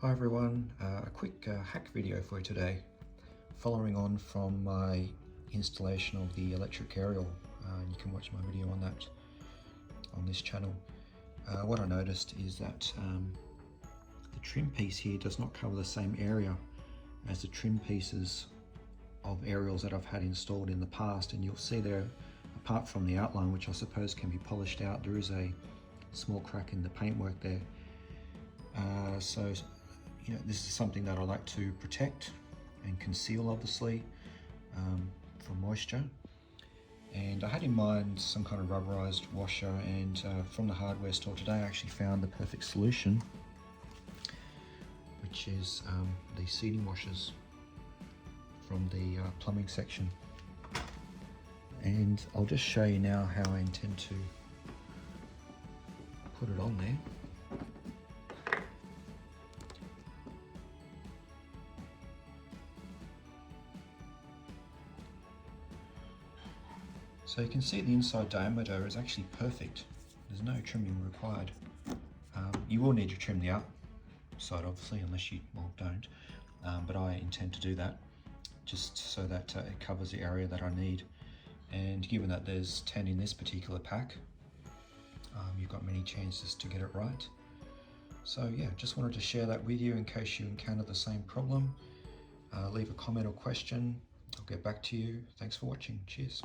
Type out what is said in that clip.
Hi everyone, a quick hack video for today, following on from my installation of the electric aerial. You can watch my video on that on this channel. What I noticed is that the trim piece here does not cover the same area as the trim pieces of aerials that I've had installed in the past, and you'll see there, apart from the outline, which I suppose can be polished out, there is a small crack in the paintwork there. So this is something that I like to protect and conceal, obviously, from moisture. And I had in mind some kind of rubberized washer, and from the hardware store today I actually found the perfect solution, which is these seating washers from the plumbing section. And I'll just show you now how I intend to put it on there. So you can see the inside diameter is actually perfect. There's no trimming required. You will need to trim the outside, obviously, unless you don't. But I intend to do that just so that it covers the area that I need. And given that there's 10 in this particular pack, you've got many chances to get it right. So yeah, just wanted to share that with you in case you encounter the same problem. Leave a comment or question. I'll get back to you. Thanks for watching. Cheers.